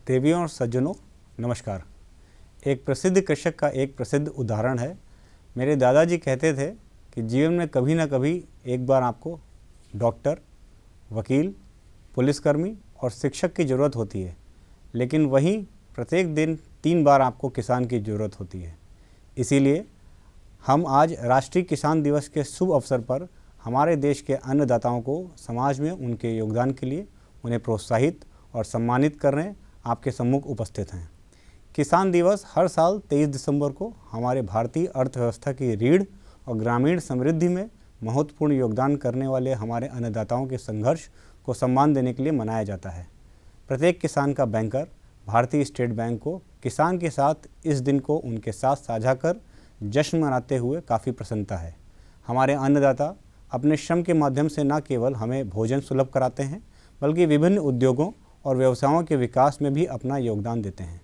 देवियों और सज्जनों, नमस्कार। एक प्रसिद्ध कृषक का एक प्रसिद्ध उदाहरण है। मेरे दादाजी कहते थे कि जीवन में कभी ना कभी एक बार आपको डॉक्टर, वकील, पुलिसकर्मी और शिक्षक की ज़रूरत होती है, लेकिन वहीं प्रत्येक दिन 3 बार आपको किसान की ज़रूरत होती है। इसीलिए हम आज राष्ट्रीय किसान दिवस के शुभ अवसर पर हमारे देश के अन्नदाताओं को समाज में उनके योगदान के लिए उन्हें प्रोत्साहित और सम्मानित करने आपके सम्मुख उपस्थित हैं। किसान दिवस हर साल 23 दिसंबर को हमारे भारतीय अर्थव्यवस्था की रीढ़ और ग्रामीण समृद्धि में महत्वपूर्ण योगदान करने वाले हमारे अन्नदाताओं के संघर्ष को सम्मान देने के लिए मनाया जाता है। प्रत्येक किसान का बैंकर भारतीय स्टेट बैंक को किसान के साथ इस दिन को उनके साथ साझा कर जश्न मनाते हुए काफ़ी प्रसन्नता है। हमारे अन्नदाता अपने श्रम के माध्यम से न केवल हमें भोजन सुलभ कराते हैं, बल्कि विभिन्न उद्योगों और व्यवसायों के विकास में भी अपना योगदान देते हैं।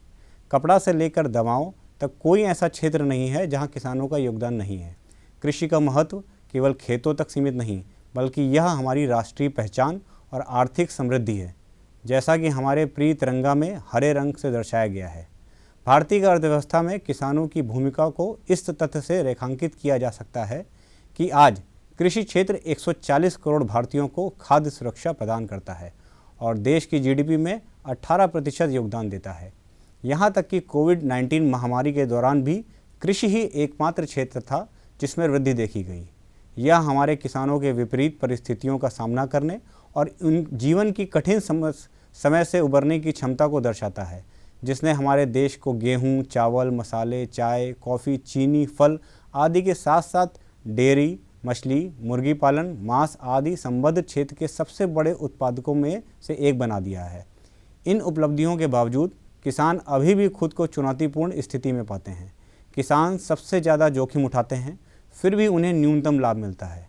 कपड़ा से लेकर दवाओं तक कोई ऐसा क्षेत्र नहीं है जहां किसानों का योगदान नहीं है। कृषि का महत्व केवल खेतों तक सीमित नहीं, बल्कि यह हमारी राष्ट्रीय पहचान और आर्थिक समृद्धि है, जैसा कि हमारे प्रिय तिरंगा में हरे रंग से दर्शाया गया है। भारतीय अर्थव्यवस्था में किसानों की भूमिका को इस तथ्य से रेखांकित किया जा सकता है कि आज कृषि क्षेत्र 140 करोड़ भारतीयों को खाद्य सुरक्षा प्रदान करता है और देश की जीडीपी में 18% योगदान देता है। यहाँ तक कि कोविड-19 महामारी के दौरान भी कृषि ही एकमात्र क्षेत्र था जिसमें वृद्धि देखी गई। यह हमारे किसानों के विपरीत परिस्थितियों का सामना करने और उन जीवन की कठिन समय से उबरने की क्षमता को दर्शाता है, जिसने हमारे देश को गेहूँ, चावल, मसाले, चाय, कॉफ़ी, चीनी, फल आदि के साथ साथ डेयरी, मछली, मुर्गी पालन, मांस आदि संबद्ध क्षेत्र के सबसे बड़े उत्पादकों में से एक बना दिया है। इन उपलब्धियों के बावजूद किसान अभी भी खुद को चुनौतीपूर्ण स्थिति में पाते हैं। किसान सबसे ज़्यादा जोखिम उठाते हैं, फिर भी उन्हें न्यूनतम लाभ मिलता है।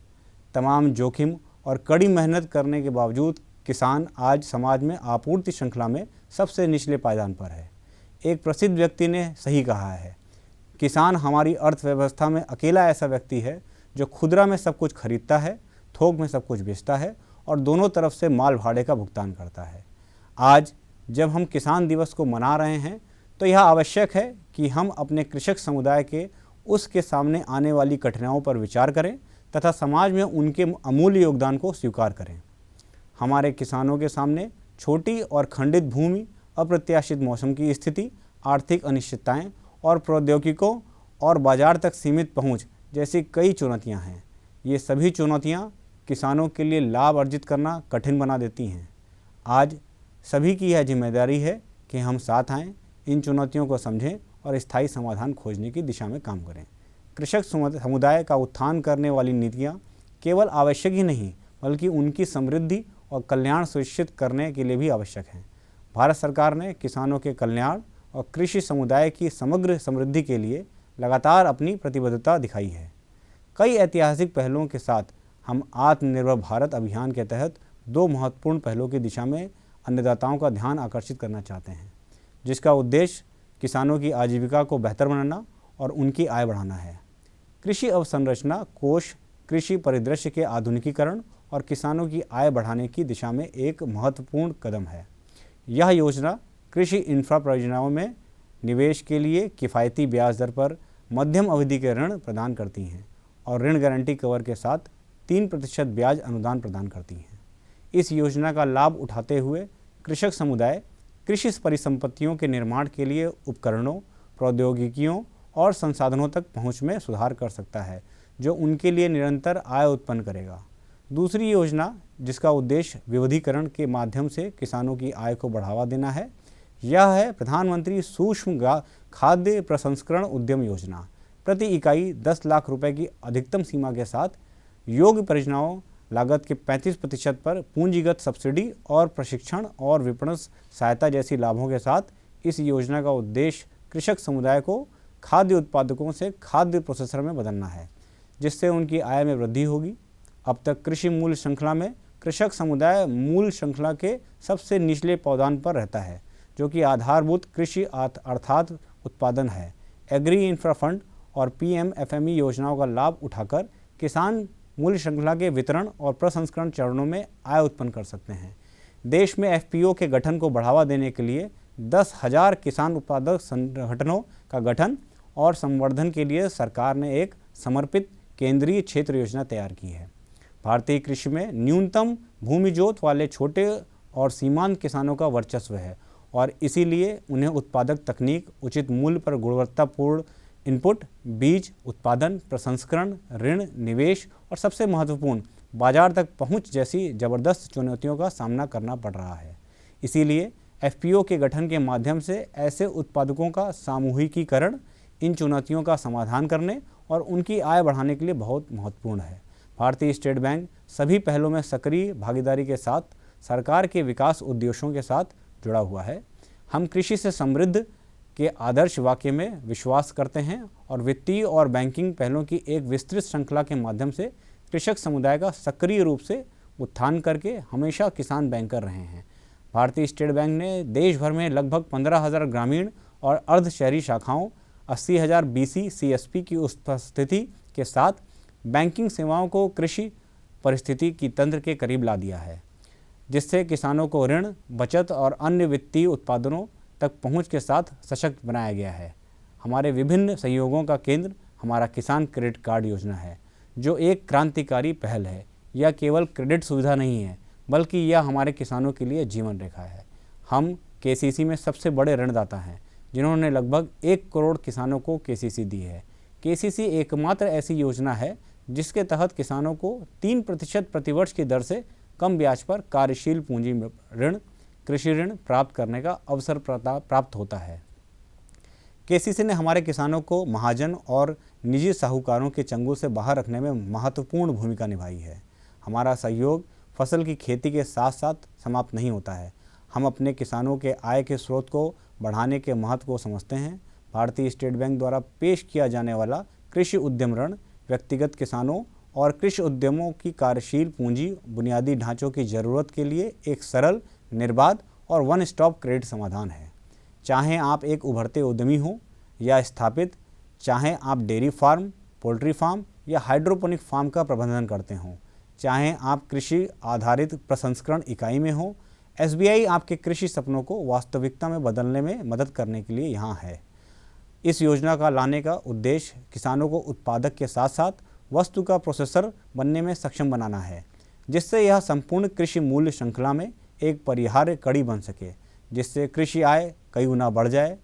तमाम जोखिम और कड़ी मेहनत करने के बावजूद किसान आज समाज में आपूर्ति श्रृंखला में सबसे निचले पायदान पर है। एक प्रसिद्ध व्यक्ति ने सही कहा है, किसान हमारी अर्थव्यवस्था में अकेला ऐसा व्यक्ति है जो खुदरा में सब कुछ खरीदता है, थोक में सब कुछ बेचता है और दोनों तरफ से माल भाड़े का भुगतान करता है। आज जब हम किसान दिवस को मना रहे हैं तो यह आवश्यक है कि हम अपने कृषक समुदाय के उसके सामने आने वाली कठिनाइयों पर विचार करें तथा समाज में उनके अमूल्य योगदान को स्वीकार करें। हमारे किसानों के सामने छोटी और खंडित भूमि, अप्रत्याशित मौसम की स्थिति, आर्थिक अनिश्चितताएं और प्रौद्योगिकों और बाजार तक सीमित पहुंच जैसी कई चुनौतियां हैं। ये सभी चुनौतियां किसानों के लिए लाभ अर्जित करना कठिन बना देती हैं। आज सभी की यह जिम्मेदारी है कि हम साथ आएं, इन चुनौतियों को समझें और स्थायी समाधान खोजने की दिशा में काम करें। कृषक समुदाय का उत्थान करने वाली नीतियाँ केवल आवश्यक ही नहीं, बल्कि उनकी समृद्धि और कल्याण सुनिश्चित करने के लिए भी आवश्यक हैं। भारत सरकार ने किसानों के कल्याण और कृषि समुदाय की समग्र समृद्धि के लिए लगातार अपनी प्रतिबद्धता दिखाई है। कई ऐतिहासिक पहलों के साथ हम आत्मनिर्भर भारत अभियान के तहत 2 महत्वपूर्ण पहलों की दिशा में अन्नदाताओं का ध्यान आकर्षित करना चाहते हैं, जिसका उद्देश्य किसानों की आजीविका को बेहतर बनाना और उनकी आय बढ़ाना है। कृषि अवसंरचना कोष कृषि परिदृश्य के आधुनिकीकरण और किसानों की आय बढ़ाने की दिशा में एक महत्वपूर्ण कदम है। यह योजना कृषि इंफ्रा परियोजनाओं में निवेश के लिए किफ़ायती ब्याज दर पर मध्यम अवधि के ऋण प्रदान करती हैं और ऋण गारंटी कवर के साथ 3% ब्याज अनुदान प्रदान करती हैं। इस योजना का लाभ उठाते हुए कृषक समुदाय कृषि परिसंपत्तियों के निर्माण के लिए उपकरणों, प्रौद्योगिकियों और संसाधनों तक पहुंच में सुधार कर सकता है, जो उनके लिए निरंतर आय उत्पन्न करेगा। दूसरी योजना, जिसका उद्देश्य विविधीकरण के माध्यम से किसानों की आय को बढ़ावा देना है, यह है प्रधानमंत्री सूक्ष्म खाद्य प्रसंस्करण उद्यम योजना। प्रति इकाई 10 लाख रुपए की अधिकतम सीमा के साथ योग्य परियोजनाओं लागत के 35% पर पूंजीगत सब्सिडी और प्रशिक्षण और विपणन सहायता जैसी लाभों के साथ इस योजना का उद्देश्य कृषक समुदाय को खाद्य उत्पादकों से खाद्य प्रोसेसर में बदलना है, जिससे उनकी आय में वृद्धि होगी। अब तक कृषि मूल्य श्रृंखला में कृषक समुदाय मूल्य श्रृंखला के सबसे निचले पायदान पर रहता है, जो कि आधारभूत कृषि अर्थात उत्पादन है। एग्री इंफ्रा फंड और पीएमएफएमई योजनाओं का लाभ उठाकर किसान मूल्य श्रृंखला के वितरण और प्रसंस्करण चरणों में आय उत्पन्न कर सकते हैं। देश में एफपीओ के गठन को बढ़ावा देने के लिए 10,000 किसान उत्पादक संगठनों का गठन और संवर्धन के लिए सरकार ने एक समर्पित केंद्रीय क्षेत्र योजना तैयार की है। भारतीय कृषि में न्यूनतम भूमि जोत वाले छोटे और सीमांत किसानों का वर्चस्व है और इसीलिए उन्हें उत्पादक तकनीक, उचित मूल्य पर गुणवत्तापूर्ण इनपुट, बीज, उत्पादन, प्रसंस्करण, ऋण, निवेश और सबसे महत्वपूर्ण बाजार तक पहुंच जैसी जबरदस्त चुनौतियों का सामना करना पड़ रहा है। इसीलिए एफपीओ के गठन के माध्यम से ऐसे उत्पादकों का सामूहिकीकरण इन चुनौतियों का समाधान करने और उनकी आय बढ़ाने के लिए बहुत महत्वपूर्ण है। भारतीय स्टेट बैंक सभी पहलों में सक्रिय भागीदारी के साथ सरकार के विकास उद्देश्यों के साथ जुड़ा हुआ है। हम कृषि से समृद्ध के आदर्श वाक्य में विश्वास करते हैं और वित्तीय और बैंकिंग पहलों की एक विस्तृत श्रृंखला के माध्यम से कृषक समुदाय का सक्रिय रूप से उत्थान करके हमेशा किसान बैंकर रहे हैं। भारतीय स्टेट बैंक ने देश भर में लगभग 15,000 ग्रामीण और अर्ध शहरी शाखाओं, 80,000 बीसी सीएसपी की उपस्थिति के साथ बैंकिंग सेवाओं को कृषि परिस्थिति की तंत्र के करीब ला दिया है, जिससे किसानों को ऋण, बचत और अन्य वित्तीय उत्पादनों तक पहुंच के साथ सशक्त बनाया गया है। हमारे विभिन्न सहयोगों का केंद्र हमारा किसान क्रेडिट कार्ड योजना है, जो एक क्रांतिकारी पहल है। यह केवल क्रेडिट सुविधा नहीं है, बल्कि यह हमारे किसानों के लिए जीवन रेखा है। हम केसीसी में सबसे बड़े ऋणदाता हैं, जिन्होंने लगभग 1 करोड़ किसानों को केसीसी दी है। केसीसी एकमात्र ऐसी योजना है जिसके तहत किसानों को 3% प्रतिवर्ष की दर से कम ब्याज पर कार्यशील पूंजी ऋण, कृषि ऋण प्राप्त करने का अवसर प्राप्त होता है। केसीसी ने हमारे किसानों को महाजन और निजी साहूकारों के चंगुल से बाहर रखने में महत्वपूर्ण भूमिका निभाई है। हमारा सहयोग फसल की खेती के साथ साथ समाप्त नहीं होता है। हम अपने किसानों के आय के स्रोत को बढ़ाने के महत्व को समझते हैं। भारतीय स्टेट बैंक द्वारा पेश किया जाने वाला कृषि उद्यम ऋण व्यक्तिगत किसानों और कृषि उद्यमों की कार्यशील पूंजी बुनियादी ढांचों की ज़रूरत के लिए एक सरल, निर्बाध और वन स्टॉप क्रेडिट समाधान है। चाहे आप एक उभरते उद्यमी हों या स्थापित, चाहे आप डेयरी फार्म, पोल्ट्री फार्म या हाइड्रोपोनिक फार्म का प्रबंधन करते हों, चाहे आप कृषि आधारित प्रसंस्करण इकाई में हो, एसबीआई आपके कृषि सपनों को वास्तविकता में बदलने में मदद करने के लिए यहाँ है। इस योजना का लाने का उद्देश्य किसानों को उत्पादक के साथ साथ वस्तु का प्रोसेसर बनने में सक्षम बनाना है, जिससे यह संपूर्ण कृषि मूल्य श्रृंखला में एक परिहार्य कड़ी बन सके, जिससे कृषि आय कई गुना बढ़ जाए।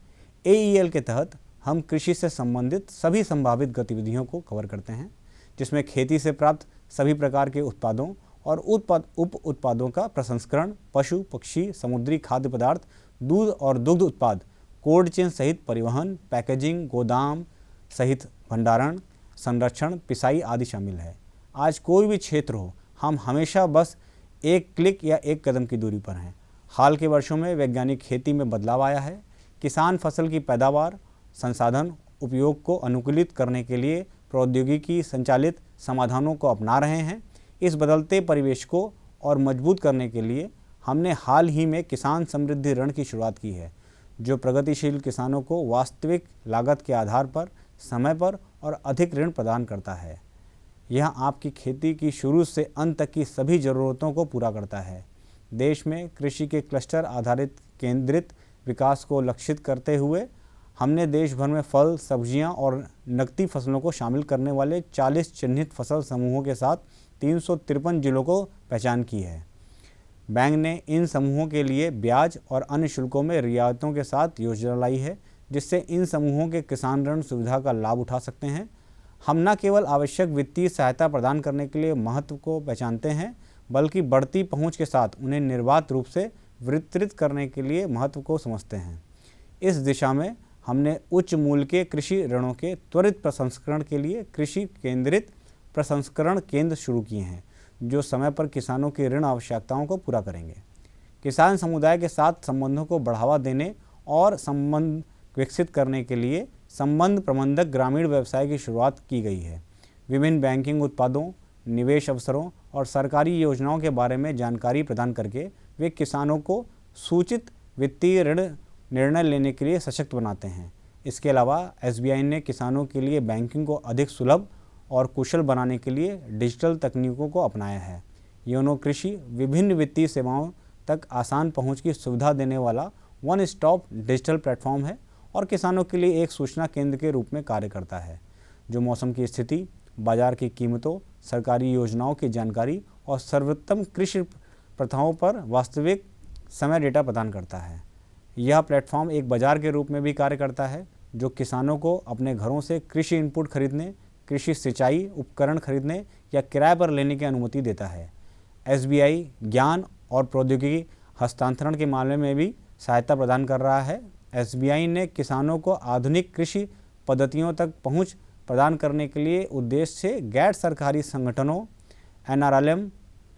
एईएल के तहत हम कृषि से संबंधित सभी संभावित गतिविधियों को कवर करते हैं, जिसमें खेती से प्राप्त सभी प्रकार के उत्पादों और उप उत्पादों का प्रसंस्करण, पशु पक्षी, समुद्री खाद्य पदार्थ, दूध और दुग्ध उत्पाद, कोल्ड चेन सहित परिवहन, पैकेजिंग, गोदाम सहित भंडारण, संरक्षण, पिसाई आदि शामिल है। आज कोई भी क्षेत्र हो, हम हमेशा बस एक क्लिक या एक कदम की दूरी पर हैं। हाल के वर्षों में वैज्ञानिक खेती में बदलाव आया है। किसान फसल की पैदावार, संसाधन उपयोग को अनुकूलित करने के लिए प्रौद्योगिकी संचालित समाधानों को अपना रहे हैं। इस बदलते परिवेश को और मजबूत करने के लिए हमने हाल ही में किसान समृद्धि ऋण की शुरुआत की है, जो प्रगतिशील किसानों को वास्तविक लागत के आधार पर समय पर और अधिक ऋण प्रदान करता है। यह आपकी खेती की शुरू से अंत तक की सभी ज़रूरतों को पूरा करता है। देश में कृषि के क्लस्टर आधारित केंद्रित विकास को लक्षित करते हुए हमने देश भर में फल, सब्जियां और नकदी फसलों को शामिल करने वाले 40 चिन्हित फसल समूहों के साथ 353 जिलों को पहचान की है। बैंक ने इन समूहों के लिए ब्याज और अन्य शुल्कों में रियायतों के साथ योजना लाई है, जिससे इन समूहों के किसान ऋण सुविधा का लाभ उठा सकते हैं। हम न केवल आवश्यक वित्तीय सहायता प्रदान करने के लिए महत्व को पहचानते हैं, बल्कि बढ़ती पहुंच के साथ उन्हें निर्बाध रूप से वितरित करने के लिए महत्व को समझते हैं। इस दिशा में हमने उच्च मूल्य के कृषि ऋणों के त्वरित प्रसंस्करण के लिए कृषि केंद्रित प्रसंस्करण केंद्र शुरू किए हैं, जो समय पर किसानों की ऋण आवश्यकताओं को पूरा करेंगे। किसान समुदाय के साथ संबंधों को बढ़ावा देने और संबंध विकसित करने के लिए संबंध प्रबंधक ग्रामीण व्यवसाय की शुरुआत की गई है। विभिन्न बैंकिंग उत्पादों, निवेश अवसरों और सरकारी योजनाओं के बारे में जानकारी प्रदान करके वे किसानों को सूचित वित्तीय ऋण निर्णय लेने के लिए सशक्त बनाते हैं। इसके अलावा एसबीआई ने किसानों के लिए बैंकिंग को अधिक सुलभ और कुशल बनाने के लिए डिजिटल तकनीकों को अपनाया है। योनो कृषि विभिन्न वित्तीय सेवाओं तक आसान पहुंच की सुविधा देने वाला वन स्टॉप डिजिटल प्लेटफॉर्म है और किसानों के लिए एक सूचना केंद्र के रूप में कार्य करता है, जो मौसम की स्थिति, बाजार की कीमतों, सरकारी योजनाओं की जानकारी और सर्वोत्तम कृषि प्रथाओं पर वास्तविक समय डेटा प्रदान करता है। यह प्लेटफॉर्म एक बाजार के रूप में भी कार्य करता है, जो किसानों को अपने घरों से कृषि इनपुट खरीदने, कृषि सिंचाई उपकरण खरीदने या किराए पर लेने की अनुमति देता है। SBI ज्ञान और प्रौद्योगिकी हस्तांतरण के मामले में भी सहायता प्रदान कर रहा है। SBI ने किसानों को आधुनिक कृषि पद्धतियों तक पहुंच प्रदान करने के लिए उद्देश्य से गैर सरकारी संगठनों NRLM,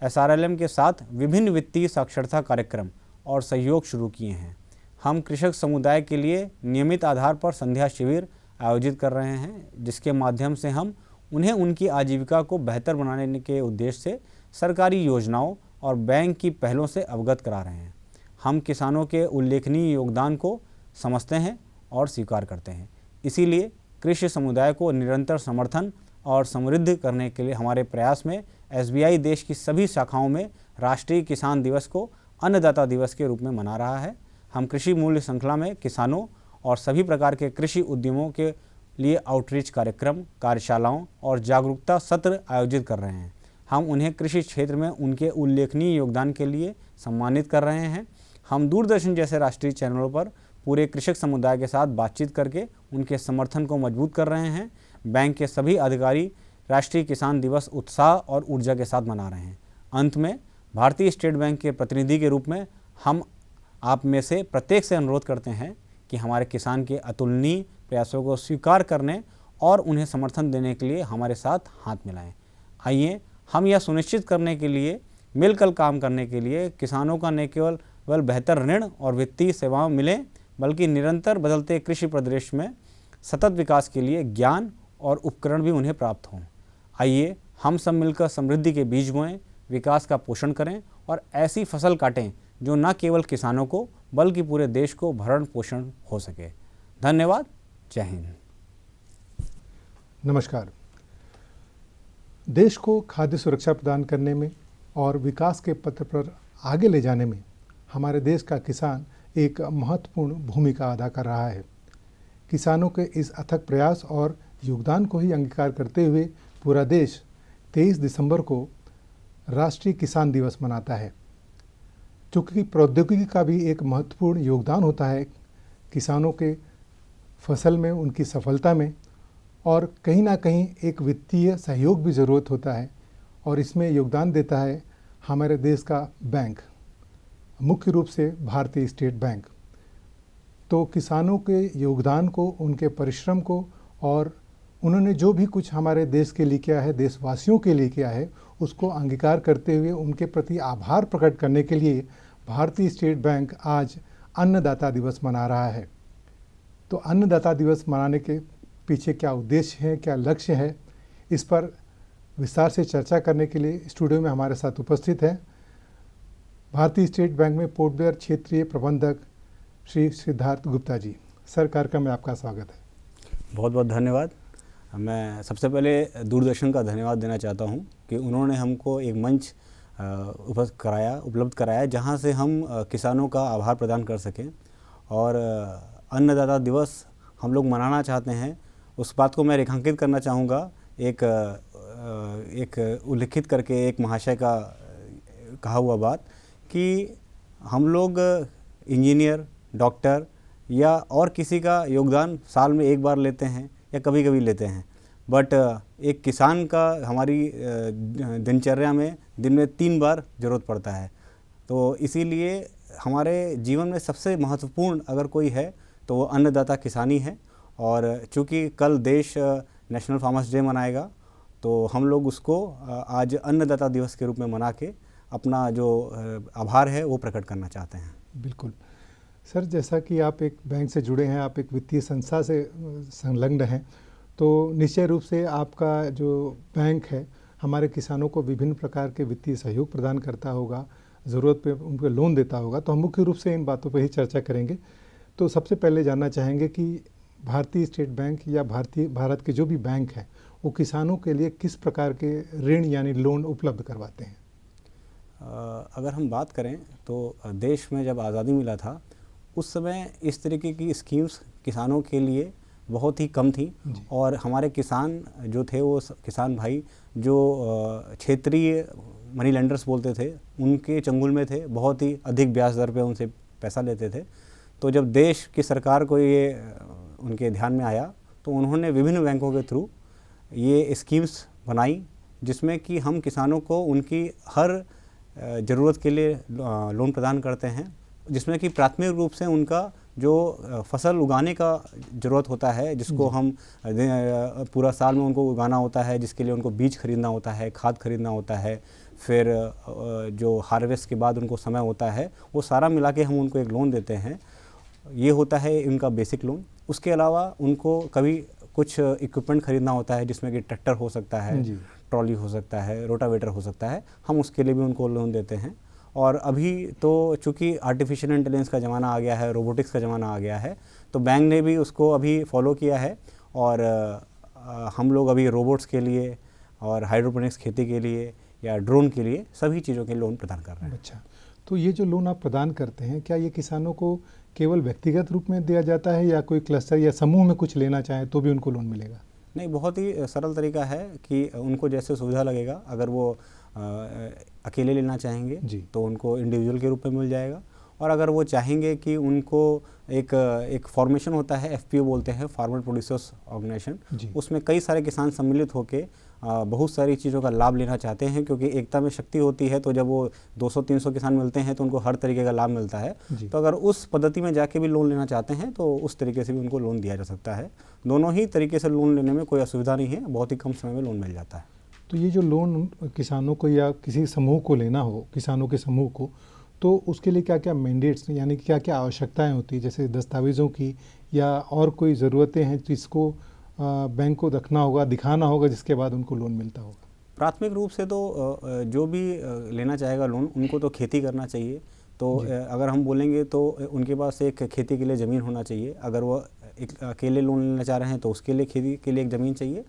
SRLM के साथ विभिन्न वित्तीय साक्षरता कार्यक्रम और सहयोग शुरू किए हैं। हम कृषक समुदाय के लिए नियमित आधार पर संध्या शिविर आयोजित कर रहे हैं, जिसके माध्यम से हम उन्हें उनकी आजीविका को बेहतर बनाने के उद्देश्य से सरकारी योजनाओं और बैंक की पहलों से अवगत करा रहे हैं। हम किसानों के उल्लेखनीय योगदान को समझते हैं और स्वीकार करते हैं। इसीलिए कृषि समुदाय को निरंतर समर्थन और समृद्ध करने के लिए हमारे प्रयास में SBI देश की सभी शाखाओं में राष्ट्रीय किसान दिवस को अन्नदाता दिवस के रूप में मना रहा है। हम कृषि मूल्य श्रृंखला में किसानों और सभी प्रकार के कृषि उद्यमों के लिए आउटरीच कार्यक्रम, कार्यशालाओं और जागरूकता सत्र आयोजित कर रहे हैं। हम उन्हें कृषि क्षेत्र में उनके उल्लेखनीय योगदान के लिए सम्मानित कर रहे हैं। हम दूरदर्शन जैसे राष्ट्रीय चैनलों पर पूरे कृषक समुदाय के साथ बातचीत करके उनके समर्थन को मजबूत कर रहे हैं। बैंक के सभी अधिकारी राष्ट्रीय किसान दिवस उत्साह और ऊर्जा के साथ मना रहे हैं। अंत में भारतीय स्टेट बैंक के प्रतिनिधि के रूप में हम आप में से प्रत्येक से अनुरोध करते हैं कि हमारे किसान के अतुलनीय प्रयासों को स्वीकार करने और उन्हें समर्थन देने के लिए हमारे साथ हाथ मिलाएं। आइए हम यह सुनिश्चित करने के लिए मिलकर काम करने के लिए किसानों का न केवल बेहतर ऋण और वित्तीय सेवाएं मिलें, बल्कि निरंतर बदलते कृषि परिदृश्य में सतत विकास के लिए ज्ञान और उपकरण भी उन्हें प्राप्त हों। आइए हम सब मिलकर समृद्धि के बीज बोएं, विकास का पोषण करें और ऐसी फसल काटें जो न केवल किसानों को बल्कि पूरे देश को भरण पोषण हो सके। धन्यवाद। जय हिंद। नमस्कार। देश को खाद्य सुरक्षा प्रदान करने में और विकास के पथ पर आगे ले जाने में हमारे देश का किसान एक महत्वपूर्ण भूमिका अदा कर रहा है। किसानों के इस अथक प्रयास और योगदान को ही अंगीकार करते हुए पूरा देश 23 दिसंबर को राष्ट्रीय किसान दिवस मनाता है। चूँकि प्रौद्योगिकी का भी एक महत्वपूर्ण योगदान होता है किसानों के फसल में, उनकी सफलता में, और कहीं ना कहीं एक वित्तीय सहयोग भी ज़रूरत होता है, और इसमें योगदान देता है हमारे देश का बैंक, मुख्य रूप से भारतीय स्टेट बैंक। तो किसानों के योगदान को, उनके परिश्रम को और उन्होंने जो भी कुछ हमारे देश के लिए किया है, देशवासियों के लिए किया है, उसको अंगीकार करते हुए उनके प्रति आभार प्रकट करने के लिए भारतीय स्टेट बैंक आज अन्नदाता दिवस मना रहा है। तो अन्नदाता दिवस मनाने के पीछे क्या उद्देश्य है, क्या लक्ष्य है, इस पर विस्तार से चर्चा करने के लिए स्टूडियो में हमारे साथ उपस्थित है भारतीय स्टेट बैंक में पोर्ट ब्लेयर क्षेत्रीय प्रबंधक श्री सिद्धार्थ गुप्ता जी। सर, कार्यक्रम में आपका स्वागत है। बहुत बहुत धन्यवाद। मैं सबसे पहले दूरदर्शन का धन्यवाद देना चाहता हूं कि उन्होंने हमको एक मंच उपलब्ध कराया जहां से हम किसानों का आभार प्रदान कर सकें और अन्नदाता दिवस हम लोग मनाना चाहते हैं। उस बात को मैं रेखांकित करना चाहूँगा एक उल्लिखित करके एक महाशय का कहा हुआ बात कि हम लोग इंजीनियर, डॉक्टर या और किसी का योगदान साल में एक बार लेते हैं या कभी कभी लेते हैं, बट एक किसान का हमारी दिनचर्या में दिन में 3 बार ज़रूरत पड़ता है। तो इसीलिए हमारे जीवन में सबसे महत्वपूर्ण अगर कोई है तो वो अन्नदाता किसानी है। और चूँकि कल देश नेशनल फार्मर्स डे मनाएगा, तो हम लोग उसको आज अन्नदाता दिवस के रूप में मना के अपना जो आभार है वो प्रकट करना चाहते हैं। बिल्कुल सर, जैसा कि आप एक बैंक से जुड़े हैं, आप एक वित्तीय संस्था से संलग्न हैं, तो निश्चय रूप से आपका जो बैंक है हमारे किसानों को विभिन्न प्रकार के वित्तीय सहयोग प्रदान करता होगा, ज़रूरत पे उनको लोन देता होगा। तो हम मुख्य रूप से इन बातों पर ही चर्चा करेंगे। तो सबसे पहले जानना चाहेंगे कि भारतीय स्टेट बैंक या भारत के जो भी बैंक हैं वो किसानों के लिए किस प्रकार के ऋण यानी लोन उपलब्ध करवाते हैं? अगर हम बात करें तो देश में जब आज़ादी मिला था उस समय इस तरीके की स्कीम्स किसानों के लिए बहुत ही कम थी और हमारे किसान जो थे वो किसान भाई जो क्षेत्रीय मनी लेंडर्स बोलते थे उनके चंगुल में थे, बहुत ही अधिक ब्याज दर पे उनसे पैसा लेते थे। तो जब देश की सरकार को ये उनके ध्यान में आया तो उन्होंने विभिन्न बैंकों के थ्रू ये स्कीम्स बनाई जिसमें कि हम किसानों को उनकी हर ज़रूरत के लिए लोन प्रदान करते हैं, जिसमें कि प्राथमिक रूप से उनका जो फसल उगाने का ज़रूरत होता है, जिसको हम पूरा साल में उनको उगाना होता है, जिसके लिए उनको बीज खरीदना होता है, खाद खरीदना होता है, फिर जो हार्वेस्ट के बाद उनको समय होता है, वो सारा मिला के हम उनको एक लोन देते हैं। ये होता है उनका बेसिक लोन। उसके अलावा उनको कभी कुछ इक्विपमेंट खरीदना होता है जिसमें कि ट्रैक्टर हो सकता है, ट्रॉली हो सकता है, रोटावेटर हो सकता है, हम उसके लिए भी उनको लोन देते हैं। और अभी तो चूँकि आर्टिफिशियल इंटेलिजेंस का ज़माना आ गया है, रोबोटिक्स का ज़माना आ गया है, तो बैंक ने भी उसको अभी फॉलो किया है और हम लोग अभी रोबोट्स के लिए और हाइड्रोपोनिक्स खेती के लिए या ड्रोन के लिए सभी चीज़ों के लोन प्रदान कर रहे हैं। अच्छा, तो ये जो लोन आप प्रदान करते हैं, क्या ये किसानों को केवल व्यक्तिगत रूप में दिया जाता है या कोई क्लस्टर या समूह में कुछ लेना चाहें तो भी उनको लोन मिलेगा? नहीं, बहुत ही सरल तरीका है कि उनको जैसे सुविधा लगेगा, अगर वो अकेले लेना चाहेंगे तो उनको इंडिविजुअल के रूप में मिल जाएगा, और अगर वो चाहेंगे कि उनको एक फॉर्मेशन होता है, एफपीओ बोलते हैं, फार्मर प्रोड्यूसर्स ऑर्गेनाइजेशन, उसमें कई सारे किसान सम्मिलित होकर बहुत सारी चीज़ों का लाभ लेना चाहते हैं, क्योंकि एकता में शक्ति होती है। तो जब वो 200-300 किसान मिलते हैं तो उनको हर तरीके का लाभ मिलता है। तो अगर उस पद्धति में जाके भी लोन लेना चाहते हैं तो उस तरीके से भी उनको लोन दिया जा सकता है। दोनों ही तरीके से लोन लेने में कोई असुविधा नहीं है, बहुत ही कम समय में लोन मिल जाता है। तो ये जो लोन किसानों को या किसी समूह को लेना हो, किसानों के समूह को, तो उसके लिए क्या क्या मैंडेट्स यानी क्या क्या आवश्यकताएं होती है, जैसे दस्तावेज़ों की या और कोई ज़रूरतें हैं जिसको बैंक को रखना होगा, दिखाना होगा, जिसके बाद उनको लोन मिलता होगा? प्राथमिक रूप से तो जो भी लेना चाहेगा लोन, उनको तो खेती करना चाहिए। तो अगर हम बोलेंगे तो उनके पास एक खेती के लिए ज़मीन होना चाहिए। अगर वो एक अकेले लोन लेना चाह रहे हैं तो उसके लिए खेती के लिए एक ज़मीन चाहिए,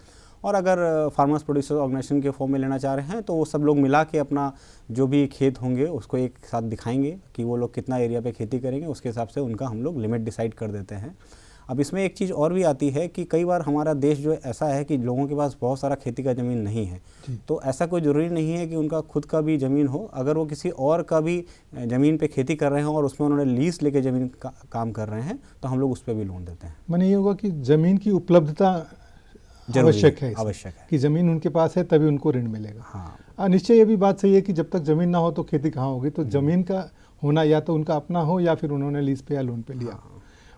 और अगर फार्मर्स प्रोड्यूसर ऑर्गेनाइजेशन के फॉर्म में लेना चाह रहे हैं तो वो सब लोग मिला के अपना जो भी खेत होंगे उसको एक साथ दिखाएंगे कि वो लोग कितना एरिया पे खेती करेंगे, उसके हिसाब से उनका हम लोग लिमिट डिसाइड कर देते हैं। अब इसमें एक चीज़ और भी आती है कि कई बार हमारा देश जो ऐसा है कि लोगों के पास बहुत सारा खेती का ज़मीन नहीं है, तो ऐसा कोई ज़रूरी नहीं है कि उनका खुद का भी ज़मीन हो। अगर वो किसी और का भी ज़मीन पे खेती कर रहे हैं और उसमें उन्होंने लीज लेके ज़मीन का काम कर रहे हैं तो हम लोग उस पर भी लोन देते हैं। माने ये होगा कि ज़मीन की उपलब्धता आवश्यक है कि ज़मीन उनके पास है तभी उनको ऋण मिलेगा। हाँ, निश्चय ये भी बात सही है कि जब तक ज़मीन ना हो तो खेती कहाँ होगी। तो ज़मीन का होना या तो उनका अपना हो या फिर उन्होंने लीज पे या लोन पे लिया।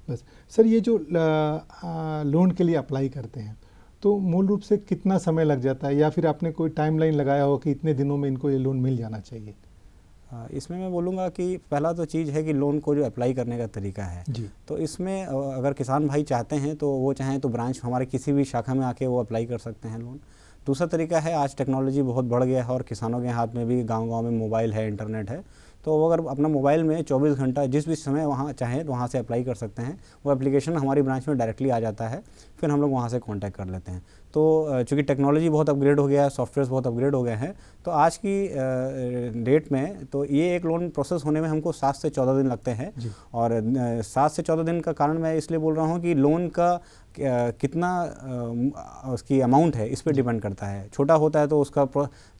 बस सर, ये जो लोन के लिए अप्लाई करते हैं तो मूल रूप से कितना समय लग जाता है, या फिर आपने कोई टाइमलाइन लगाया हो कि इतने दिनों में इनको ये लोन मिल जाना चाहिए? इसमें मैं बोलूँगा कि पहला तो चीज़ है कि लोन को जो अप्लाई करने का तरीका है जी। तो इसमें अगर किसान भाई चाहते हैं तो वो चाहें तो ब्रांच हमारे किसी भी शाखा में आके वो अप्लाई कर सकते हैं लोन। दूसरा तरीका है, आज टेक्नोलॉजी बहुत बढ़ गया है और किसानों के हाथ में भी गांव-गांव में मोबाइल है, इंटरनेट है, तो वो अगर अपना मोबाइल में 24 घंटा जिस भी समय वहाँ चाहें तो वहाँ से अप्लाई कर सकते हैं। वो एप्लीकेशन हमारी ब्रांच में डायरेक्टली आ जाता है, फिर हम लोग वहाँ से कांटेक्ट कर लेते हैं। तो चूँकि टेक्नोलॉजी बहुत अपग्रेड हो गया है, सॉफ्टवेयर बहुत अपग्रेड हो गए हैं, तो आज की डेट में तो ये एक लोन प्रोसेस होने में हमको 7 से 14 दिन लगते हैं। और 7 से 14 दिन का कारण मैं इसलिए बोल रहा हूँ कि लोन का कितना उसकी अमाउंट है इस पर डिपेंड करता है। छोटा होता है तो उसका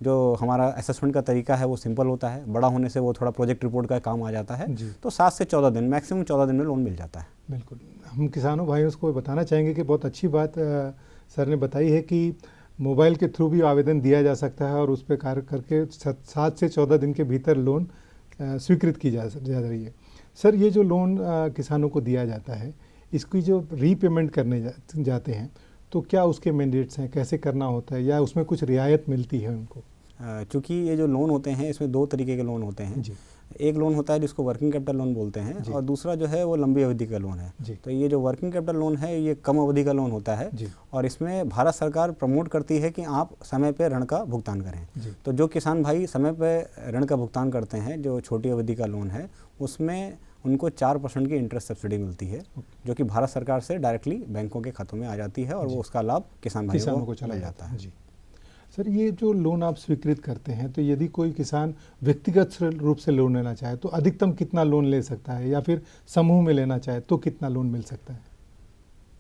जो हमारा असेसमेंट का तरीका है वो सिंपल होता है, बड़ा होने से वो थोड़ा प्रोजेक्ट रिपोर्ट का काम आ जाता है। तो 7 से 14 दिन, मैक्सिमम 14 दिन में लोन मिल जाता है। बिल्कुल, हम किसानों भाइयों को बताना चाहेंगे कि बहुत अच्छी बात सर ने बताई है कि मोबाइल के थ्रू भी आवेदन दिया जा सकता है और उस पर कार्य करके 7 से 14 दिन के भीतर लोन स्वीकृत की जा रही है। सर, ये जो लोन किसानों को दिया जाता है, इसकी जो रीपेमेंट करने जाते हैं तो क्या उसके मैंडेट्स हैं, कैसे करना होता है, या उसमें कुछ रियायत मिलती है उनको? चूँकि ये जो लोन होते हैं इसमें 2 तरीके के लोन होते हैं। एक लोन होता है जिसको वर्किंग कैपिटल लोन बोलते हैं, और दूसरा जो है वो लंबी अवधि का लोन है। तो ये जो वर्किंग कैपिटल लोन है ये कम अवधि का लोन होता है, और इसमें भारत सरकार प्रमोट करती है कि आप समय पे ऋण का भुगतान करें। तो जो किसान भाई समय पे ऋण का भुगतान करते हैं, जो छोटी अवधि का लोन है, उसमें उनको 4% की इंटरेस्ट सब्सिडी मिलती है, जो कि भारत सरकार से डायरेक्टली बैंकों के खातों में आ जाती है, और वो उसका लाभ किसान भाइयों को चला जाता है। सर, ये जो लोन आप स्वीकृत करते हैं, तो यदि कोई किसान व्यक्तिगत रूप से लोन लेना चाहे तो अधिकतम कितना लोन ले सकता है, या फिर समूह में लेना चाहे तो कितना लोन मिल सकता है?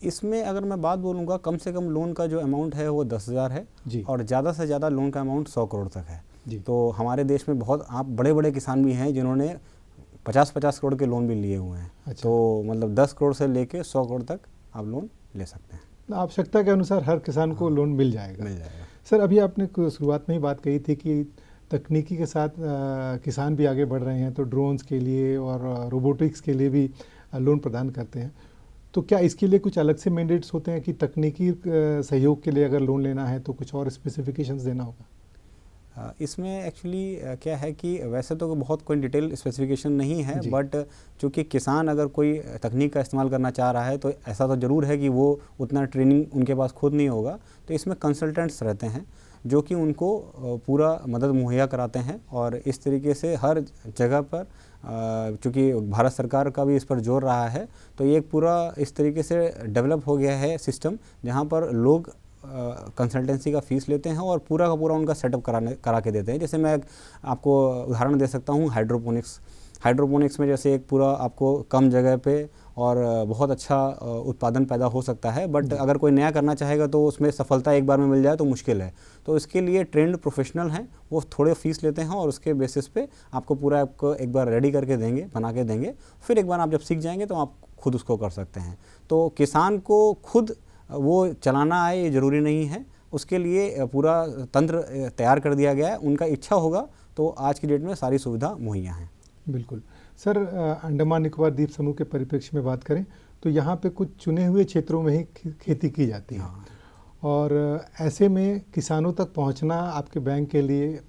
इसमें अगर मैं बात बोलूँगा, कम से कम लोन का जो अमाउंट है वो 10,000 है जी। और ज़्यादा से ज़्यादा लोन का अमाउंट 100 करोड़ तक है जी। तो हमारे देश में बहुत आप बड़े बड़े किसान भी हैं जिन्होंने 50-50 करोड़ के लोन भी लिए हुए हैं। अच्छा। तो मतलब 10 करोड़ से लेके 100 करोड़ तक आप लोन ले सकते हैं। आवश्यकता के अनुसार हर किसान को लोन मिल जाएगा। सर, अभी आपने शुरुआत में ही बात कही थी कि तकनीकी के साथ किसान भी आगे बढ़ रहे हैं, तो ड्रोन्स के लिए और रोबोटिक्स के लिए भी लोन प्रदान करते हैं। तो क्या इसके लिए कुछ अलग से मैंडेट्स होते हैं कि तकनीकी सहयोग के लिए अगर लोन लेना है तो कुछ और स्पेसिफिकेशंस देना होगा? इसमें एक्चुअली क्या है कि वैसे तो बहुत कोई डिटेल स्पेसिफिकेशन नहीं है, बट चूँकि किसान अगर कोई तकनीक का इस्तेमाल करना चाह रहा है तो ऐसा तो ज़रूर है कि वो उतना ट्रेनिंग उनके पास खुद नहीं होगा। तो इसमें कंसल्टेंट्स रहते हैं जो कि उनको पूरा मदद मुहैया कराते हैं और इस तरीके से हर जगह पर चूँकि भारत सरकार का भी इस पर जोर रहा है, तो ये एक पूरा इस तरीके से डेवलप हो गया है सिस्टम, जहाँ पर लोग कंसल्टेंसी का फ़ीस लेते हैं और पूरा का पूरा उनका सेटअप करा के देते हैं। जैसे मैं आपको उदाहरण दे सकता हूँ, हाइड्रोपोनिक्स में जैसे एक पूरा आपको कम जगह पे और बहुत अच्छा उत्पादन पैदा हो सकता है, बट अगर कोई नया करना चाहेगा तो उसमें सफलता एक बार में मिल जाए तो मुश्किल है। तो इसके लिए ट्रेंड प्रोफेशनल हैं, वो थोड़े फीस लेते हैं और उसके बेसिस पे आपको पूरा आपको एक बार रेडी करके देंगे, बना के देंगे। फिर एक बार आप जब सीख जाएंगे तो आप खुद उसको कर सकते हैं। तो किसान को खुद वो चलाना आए ये ज़रूरी नहीं है, उसके लिए पूरा तंत्र तैयार कर दिया गया है। उनका इच्छा होगा तो आज की डेट में सारी सुविधा मुहैया हैं। बिल्कुल। सर, अंडमान निकोबार द्वीप समूह के परिप्रेक्ष्य में बात करें तो यहाँ पे कुछ चुने हुए क्षेत्रों में ही खेती की जाती है। और ऐसे में किसानों तक पहुँचना आपके बैंक के लिए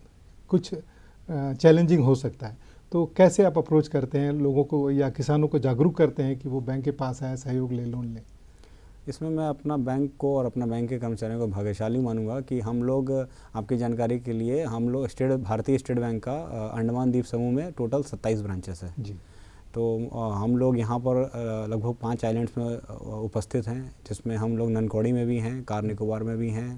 कुछ चैलेंजिंग हो सकता है। तो कैसे आप अप्रोच करते हैं लोगों को या किसानों को जागरूक करते हैं कि वो बैंक के पास आए, सहयोग ले, लोन लें? इसमें मैं अपना बैंक को और अपना बैंक के कर्मचारियों को भाग्यशाली मानूंगा कि हम लोग, आपकी जानकारी के लिए, हम लोग भारतीय स्टेट बैंक का अंडमान द्वीप समूह में टोटल 27 ब्रांचेस है जी। तो हम लोग यहाँ पर लगभग 5 आइलैंड्स में उपस्थित हैं, जिसमें हम लोग ननकौड़ी में भी हैं, कार निकोबार में भी हैं,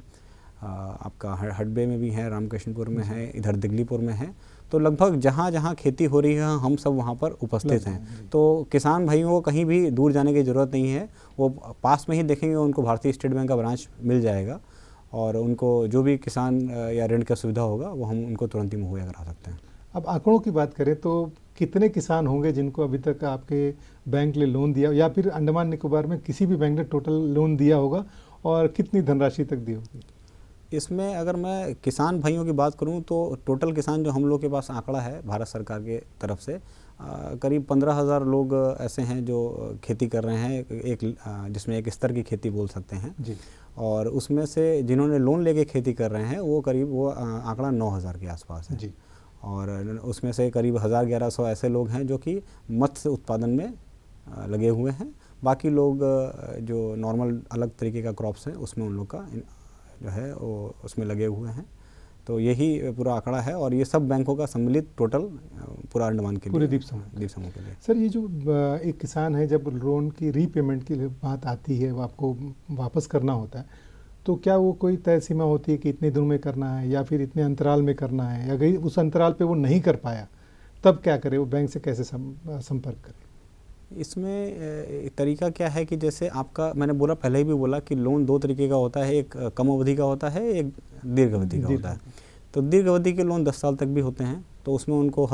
आपका हडबे में भी है, रामकृष्णपुर में है, इधर दिगलीपुर में है। तो लगभग जहाँ जहाँ खेती हो रही है हम सब वहाँ पर उपस्थित हैं। तो किसान भाइयों को कहीं भी दूर जाने की ज़रूरत नहीं है, वो पास में ही देखेंगे, उनको भारतीय स्टेट बैंक का ब्रांच मिल जाएगा और उनको जो भी किसान या ऋण का सुविधा होगा वो हम उनको तुरंत ही मुहैया करा सकते हैं। अब आंकड़ों की बात करें तो कितने किसान होंगे जिनको अभी तक आपके बैंक ने लोन दिया, या फिर अंडमान निकोबार में किसी भी बैंक ने टोटल लोन दिया होगा, और कितनी धनराशि तक दी होगी? इसमें अगर मैं किसान भाइयों की बात करूं तो टोटल किसान जो हम लोग के पास आंकड़ा है भारत सरकार के तरफ से, करीब 15,000 लोग ऐसे हैं जो खेती कर रहे हैं, जिसमें एक स्तर की खेती बोल सकते हैं जी। और उसमें से जिन्होंने लोन लेके खेती कर रहे हैं वो करीब आंकड़ा 9,000 के आसपास है जी। और उसमें से करीब 1,000-1,100 ऐसे लोग हैं जो कि मत्स्य उत्पादन में लगे हुए हैं। बाकी लोग जो नॉर्मल अलग तरीके का क्रॉप्स हैं उसमें उन लोग का जो है वो उसमें लगे हुए हैं। तो यही पूरा आंकड़ा है और ये सब बैंकों का सम्मिलित टोटल पूरा अंडमान के पूरे लिए, द्वीप समूह के लिए। सर, ये जो एक किसान है, जब लोन की रीपेमेंट की बात आती है, वो आपको वापस करना होता है, तो क्या वो कोई तय सीमा होती है कि इतने दिनों में करना है या फिर इतने अंतराल में करना है? अगर उस अंतराल पे वो नहीं कर पाया तब क्या करे, वो बैंक से कैसे संपर्क करे? इसमें तरीका क्या है कि जैसे आपका, मैंने बोला पहले ही भी बोला कि लोन 2 तरीके का होता है, एक कम अवधि का होता है, एक दीर्घ अवधि का होता है। तो दीर्घ अवधि के लोन 10 साल तक भी होते हैं। तो उसमें उनको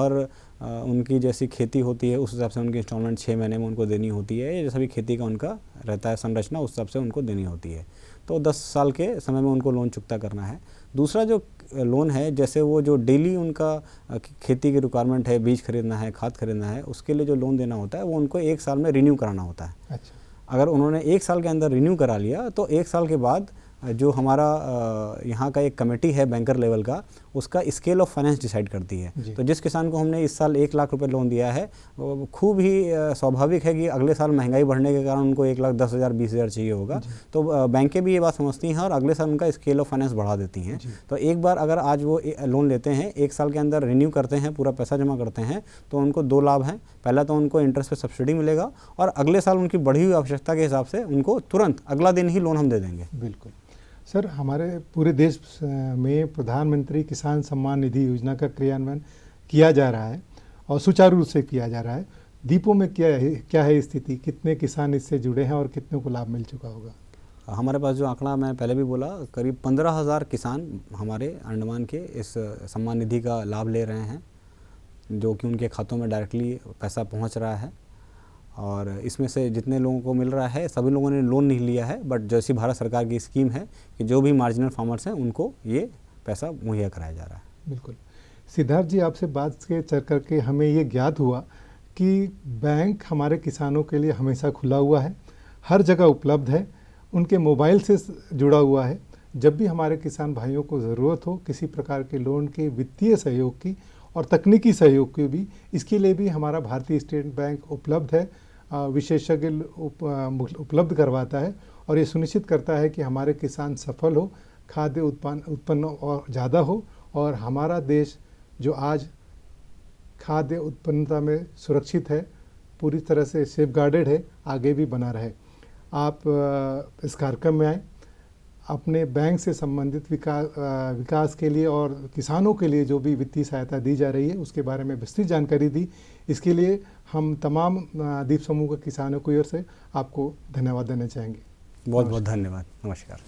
उनकी जैसी खेती होती है उस हिसाब से उनकी इंस्टॉलमेंट 6 महीने में उनको देनी होती है, जैसा भी खेती का उनका रहता है संरचना, उस हिसाब से उनको देनी होती है। तो 10 साल के समय में उनको लोन चुकता करना है। दूसरा जो लोन है, जैसे वो जो डेली उनका खेती की रिक्वायरमेंट है, बीज खरीदना है, खाद खरीदना है, उसके लिए जो लोन देना होता है वो उनको 1 साल में रिन्यू कराना होता है। अच्छा। अगर उन्होंने 1 साल के अंदर रिन्यू करा लिया तो 1 साल के बाद जो हमारा यहाँ का एक कमेटी है बैंकर लेवल का, उसका स्केल ऑफ फाइनेंस डिसाइड करती है। तो जिस किसान को हमने इस साल 1 लाख रुपए लोन दिया है, खूब ही स्वाभाविक है कि अगले साल महंगाई बढ़ने के कारण उनको 1,10,000 20,000 चाहिए होगा। तो बैंकें भी ये बात समझती हैं और अगले साल उनका स्केल ऑफ फाइनेंस बढ़ा देती हैं। तो एक बार अगर आज वो लोन लेते हैं, 1 साल के अंदर रिन्यू करते हैं, पूरा पैसा जमा करते हैं, तो उनको 2 लाभ हैं। पहला तो उनको इंटरेस्ट पे सब्सिडी मिलेगा और अगले साल उनकी बढ़ी हुई आवश्यकता के हिसाब से उनको तुरंत अगला दिन ही लोन हम दे देंगे। बिल्कुल। सर, हमारे पूरे देश में प्रधानमंत्री किसान सम्मान निधि योजना का क्रियान्वयन किया जा रहा है और सुचारू रूप से किया जा रहा है। दीपों में क्या है स्थिति, कितने किसान इससे जुड़े हैं और कितनों को लाभ मिल चुका होगा? हमारे पास जो आंकड़ा मैं पहले भी बोला, करीब 15,000 किसान हमारे अंडमान के इस सम्मान निधि का लाभ ले रहे हैं, जो कि उनके खातों में डायरेक्टली पैसा पहुंच रहा है। और इसमें से जितने लोगों को मिल रहा है, सभी लोगों ने लोन नहीं लिया है, बट जैसी भारत सरकार की स्कीम है कि जो भी मार्जिनल फार्मर्स हैं उनको ये पैसा मुहैया कराया जा रहा है। बिल्कुल। सिद्धार्थ जी, आपसे बात के चल करके हमें ये ज्ञात हुआ कि बैंक हमारे किसानों के लिए हमेशा खुला हुआ है, हर जगह उपलब्ध है, उनके मोबाइल से जुड़ा हुआ है। जब भी हमारे किसान भाइयों को ज़रूरत हो किसी प्रकार के लोन के, वित्तीय सहयोग की और तकनीकी सहयोग की भी, इसके लिए भी हमारा भारतीय स्टेट बैंक उपलब्ध है, विशेषज्ञ उपलब्ध करवाता है और ये सुनिश्चित करता है कि हमारे किसान सफल हो, खाद्य उत्पन्न और ज़्यादा हो और हमारा देश जो आज खाद्य उत्पन्नता में सुरक्षित है, पूरी तरह से सेफगार्डेड है, आगे भी बना रहे। आप इस कार्यक्रम में आए, अपने बैंक से संबंधित विकास के लिए और किसानों के लिए जो भी वित्तीय सहायता दी जा रही है उसके बारे में विस्तृत जानकारी दी। इसके लिए हम तमाम दीप समूह के किसानों की ओर से आपको धन्यवाद देना चाहेंगे। बहुत बहुत धन्यवाद। नमस्कार।